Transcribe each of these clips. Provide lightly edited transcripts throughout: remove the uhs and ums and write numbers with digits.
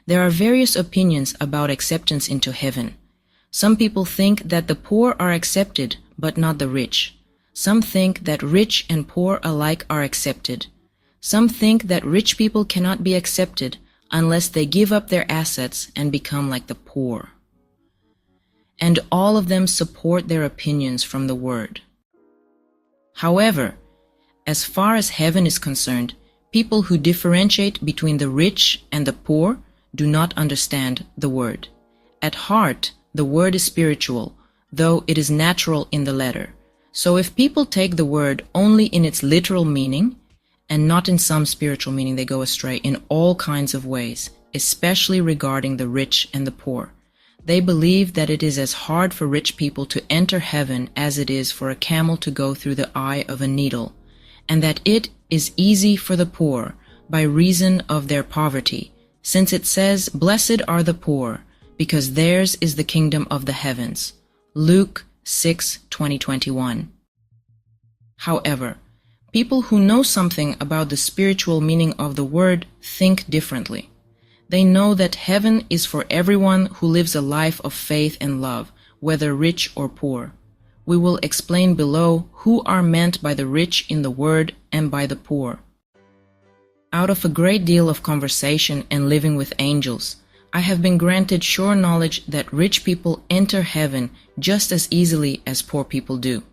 There are various opinions about acceptance into heaven. Some people think that the poor are accepted, but not the rich. Some think that rich and poor alike are accepted. Some think that rich people cannot be accepted unless they give up their assets and become like the poor. And all of them support their opinions from the Word. However, as far as heaven is concerned, people who differentiate between the rich and the poor do not understand the Word. At heart, the Word is spiritual, though it is natural in the letter. So if people take the Word only in its literal meaning, and not in some spiritual meaning, they go astray in all kinds of ways, especially regarding the rich and the poor. They believe that it is as hard for rich people to enter heaven as it is for a camel to go through the eye of a needle, and that it is easy for the poor by reason of their poverty, since it says, "Blessed are the poor, because theirs is the kingdom of the heavens." Luke 6:20-21. However, people who know something about the spiritual meaning of the word think differently. They know that heaven is for everyone who lives a life of faith and love, whether rich or poor. We will explain below who are meant by the rich in the word and by the poor. Out of a great deal of conversation and living with angels, I have been granted sure knowledge that rich people enter heaven just as easily as poor people do,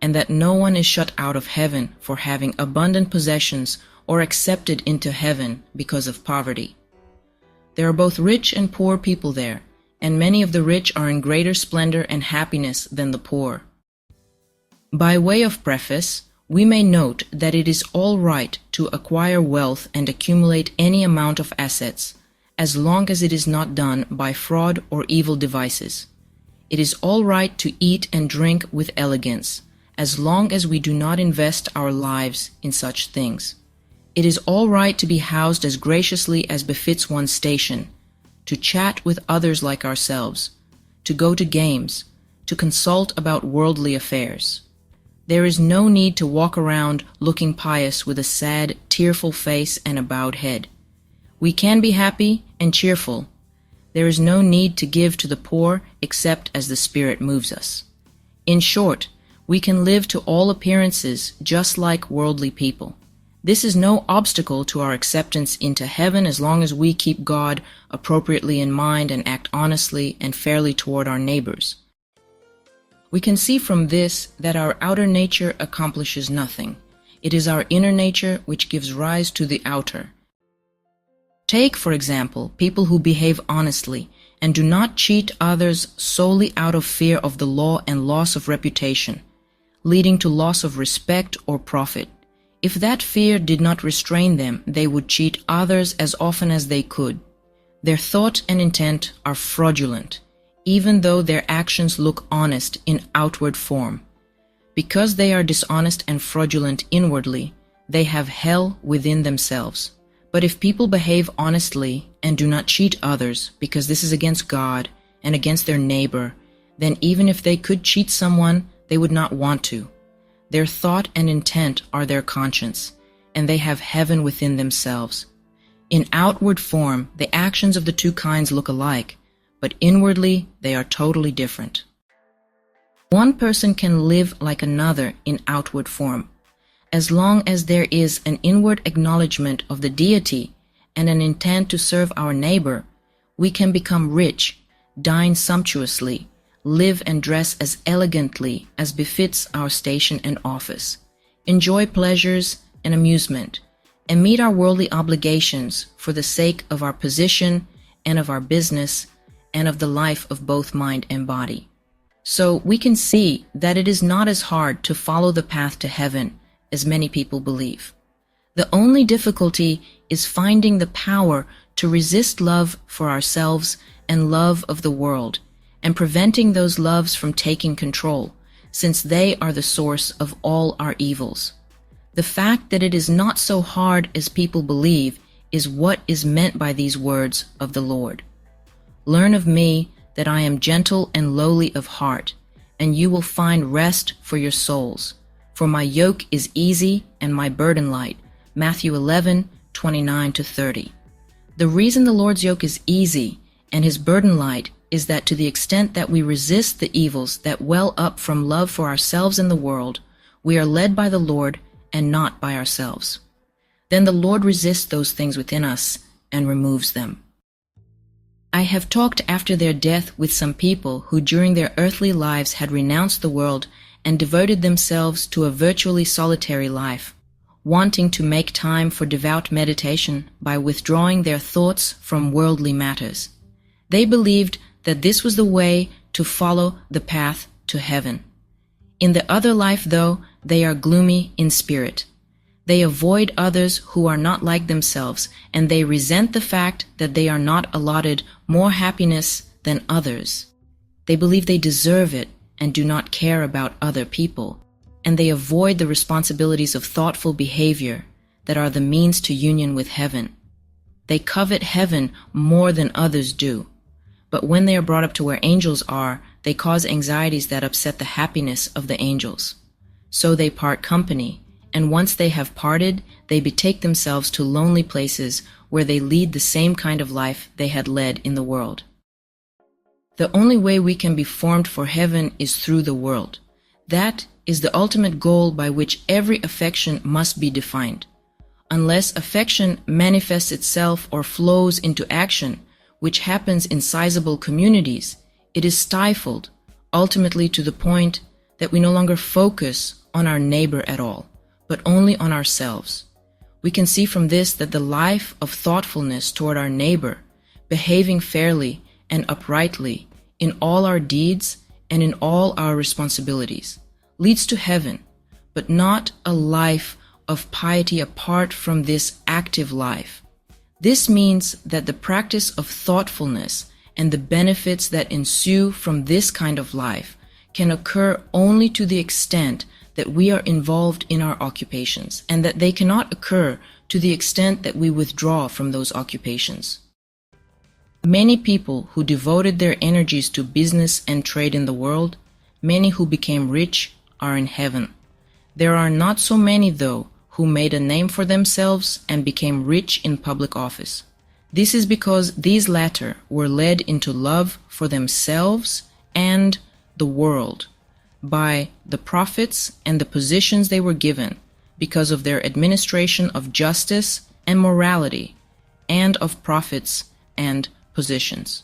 and that no one is shut out of heaven for having abundant possessions or accepted into heaven because of poverty. There are both rich and poor people there, and many of the rich are in greater splendor and happiness than the poor. By way of preface, we may note that it is all right to acquire wealth and accumulate any amount of assets, as long as it is not done by fraud or evil devices. It is all right to eat and drink with elegance, as long as we do not invest our lives in such things. It is all right to be housed as graciously as befits one's station, to chat with others like ourselves, to go to games, to consult about worldly affairs. There is no need to walk around looking pious with a sad, tearful face and a bowed head. We can be happy and cheerful. There is no need to give to the poor except as the Spirit moves us. In short, we can live to all appearances just like worldly people. This is no obstacle to our acceptance into heaven as long as we keep God appropriately in mind and act honestly and fairly toward our neighbors. We can see from this that our outer nature accomplishes nothing. It is our inner nature which gives rise to the outer. Take, for example, people who behave honestly and do not cheat others solely out of fear of the law and loss of reputation, leading to loss of respect or profit. If that fear did not restrain them, they would cheat others as often as they could. Their thought and intent are fraudulent, even though their actions look honest in outward form. Because they are dishonest and fraudulent inwardly, they have hell within themselves. But if people behave honestly and do not cheat others, because this is against God and against their neighbor, then even if they could cheat someone, they would not want to. Their thought and intent are their conscience, and they have heaven within themselves. In outward form, the actions of the two kinds look alike, but inwardly they are totally different. One person can live like another in outward form. As long as there is an inward acknowledgement of the deity and an intent to serve our neighbor, we can become rich, dine sumptuously, live and dress as elegantly as befits our station and office, enjoy pleasures and amusement, and meet our worldly obligations for the sake of our position and of our business and of the life of both mind and body. So we can see that it is not as hard to follow the path to heaven as many people believe. The only difficulty is finding the power to resist love for ourselves and love of the world, and preventing those loves from taking control, since they are the source of all our evils. The fact that it is not so hard as people believe is what is meant by these words of the Lord. Learn of me that I am gentle and lowly of heart, and you will find rest for your souls. For my yoke is easy and my burden light. Matthew 11:29-30. The reason the Lord's yoke is easy and his burden light is that to the extent that we resist the evils that well up from love for ourselves and the world, we are led by the Lord and not by ourselves. Then the Lord resists those things within us and removes them. I have talked after their death with some people who during their earthly lives had renounced the world and devoted themselves to a virtually solitary life, wanting to make time for devout meditation by withdrawing their thoughts from worldly matters. They believed that this was the way to follow the path to heaven. In the other life, though, they are gloomy in spirit. They avoid others who are not like themselves, and they resent the fact that they are not allotted more happiness than others. They believe they deserve it and do not care about other people, and they avoid the responsibilities of thoughtful behavior that are the means to union with heaven. They covet heaven more than others do, but when they are brought up to where angels are, they cause anxieties that upset the happiness of the angels. So they part company, and once they have parted, they betake themselves to lonely places where they lead the same kind of life they had led in the world. The only way we can be formed for heaven is through the world. That is the ultimate goal by which every affection must be defined. Unless affection manifests itself or flows into action, which happens in sizable communities, it is stifled, ultimately to the point that we no longer focus on our neighbor at all, but only on ourselves. We can see from this that the life of thoughtfulness toward our neighbor, behaving fairly and uprightly in all our deeds and in all our responsibilities, leads to heaven, but not a life of piety apart from this active life. This means that the practice of thoughtfulness and the benefits that ensue from this kind of life can occur only to the extent that we are involved in our occupations, and that they cannot occur to the extent that we withdraw from those occupations. Many people who devoted their energies to business and trade in the world, many who became rich, are in heaven. There are not so many, though, who made a name for themselves and became rich in public office. This is because these latter were led into love for themselves and the world by the profits and the positions they were given because of their administration of justice and morality and of profits and positions.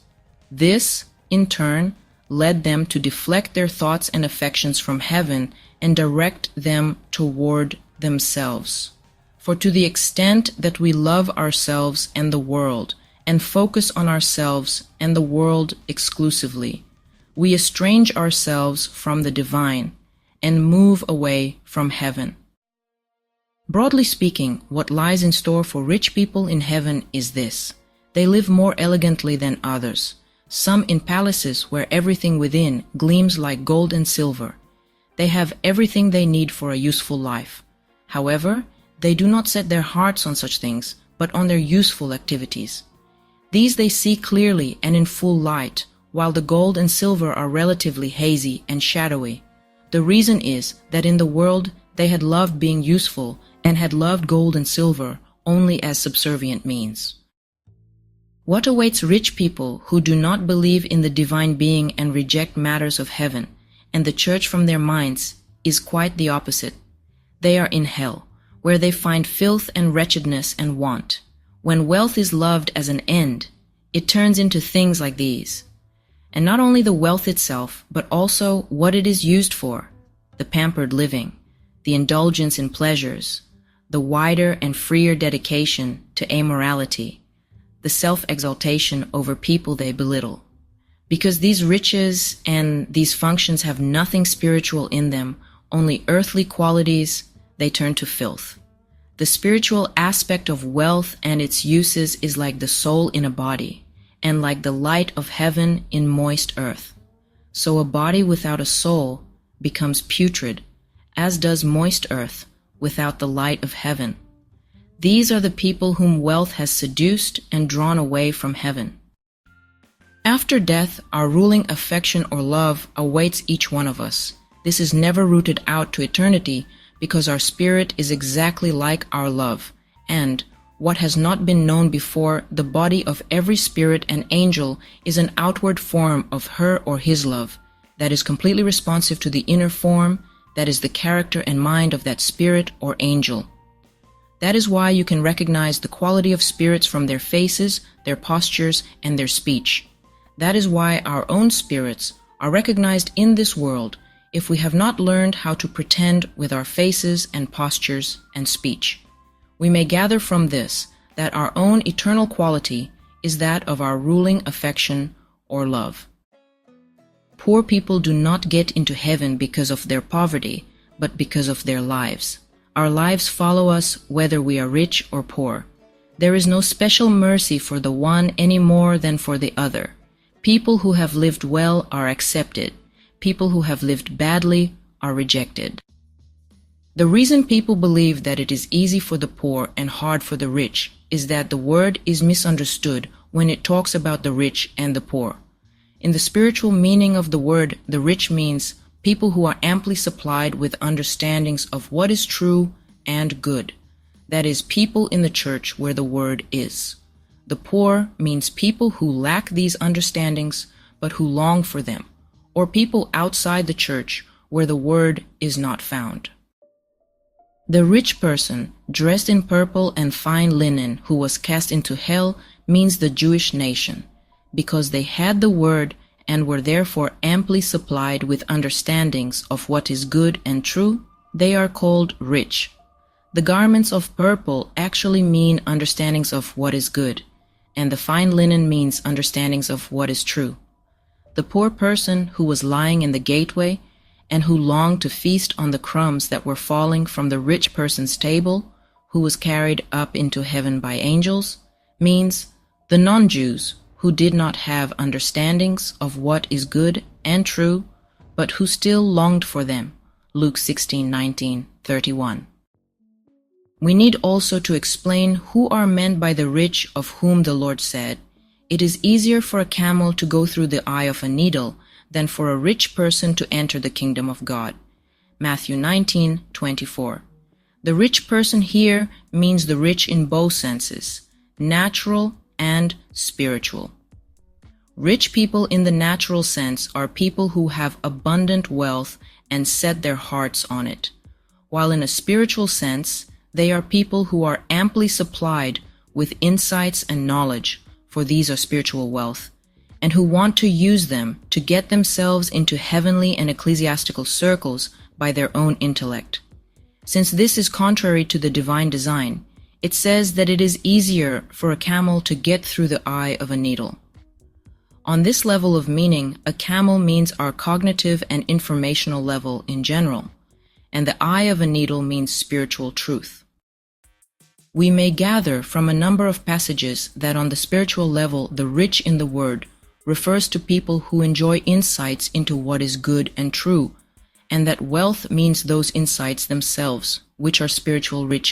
This, in turn, led them to deflect their thoughts and affections from heaven and direct them toward themselves. For to the extent that we love ourselves and the world and focus on ourselves and the world exclusively, we estrange ourselves from the divine and move away from heaven. Broadly speaking, what lies in store for rich people in heaven is this: they live more elegantly than others, some in palaces where everything within gleams like gold and silver. They have everything they need for a useful life. However, they do not set their hearts on such things, but on their useful activities. These they see clearly and in full light, while the gold and silver are relatively hazy and shadowy. The reason is that in the world they had loved being useful and had loved gold and silver only as subservient means. What awaits rich people who do not believe in the divine being and reject matters of heaven and the church from their minds is quite the opposite. They are in hell, where they find filth and wretchedness and want. When wealth is loved as an end, it turns into things like these. And not only the wealth itself, but also what it is used for: the pampered living, the indulgence in pleasures, the wider and freer dedication to amorality, the self-exaltation over people they belittle. Because these riches and these functions have nothing spiritual in them, only earthly qualities, they turn to filth. The spiritual aspect of wealth and its uses is like the soul in a body, and like the light of heaven in moist earth. So a body without a soul becomes putrid, as does moist earth without the light of heaven. These are the people whom wealth has seduced and drawn away from heaven. After death, our ruling affection or love awaits each one of us. This is never rooted out to eternity, because our spirit is exactly like our love, and, what has not been known before, the body of every spirit and angel is an outward form of her or his love, that is completely responsive to the inner form, that is the character and mind of that spirit or angel. That is why you can recognize the quality of spirits from their faces, their postures, and their speech. That is why our own spirits are recognized in this world if we have not learned how to pretend with our faces and postures and speech. We may gather from this that our own eternal quality is that of our ruling affection or love. Poor people do not get into heaven because of their poverty, but because of their lives. Our lives follow us whether we are rich or poor. There is no special mercy for the one any more than for the other. People who have lived well are accepted. People who have lived badly are rejected. The reason people believe that it is easy for the poor and hard for the rich is that the word is misunderstood when it talks about the rich and the poor. In the spiritual meaning of the word, the rich means people who are amply supplied with understandings of what is true and good. That is, people in the church where the word is. The poor means people who lack these understandings but who long for them, or people outside the church where the word is not found. The rich person, dressed in purple and fine linen, who was cast into hell, means the Jewish nation, because they had the word and were therefore amply supplied with understandings of what is good and true. They are called rich. The garments of purple actually mean understandings of what is good, and the fine linen means understandings of what is true. The poor person who was lying in the gateway and who longed to feast on the crumbs that were falling from the rich person's table, who was carried up into heaven by angels, means the non-Jews who did not have understandings of what is good and true, but who still longed for them. Luke 16:19-31. We need also to explain who are meant by the rich, of whom the Lord said, "It is easier for a camel to go through the eye of a needle than for a rich person to enter the kingdom of God." Matthew 19:24. The rich person here means the rich in both senses, natural and spiritual. Rich people in the natural sense are people who have abundant wealth and set their hearts on it, while in a spiritual sense, they are people who are amply supplied with insights and knowledge, for these are spiritual wealth, and who want to use them to get themselves into heavenly and ecclesiastical circles by their own intellect. Since this is contrary to the divine design, it says that it is easier for a camel to get through the eye of a needle. On this level of meaning, a camel means our cognitive and informational level in general, and the eye of a needle means spiritual truth. We may gather from a number of passages that on the spiritual level, the rich in the word refers to people who enjoy insights into what is good and true, and that wealth means those insights themselves, which are spiritual riches.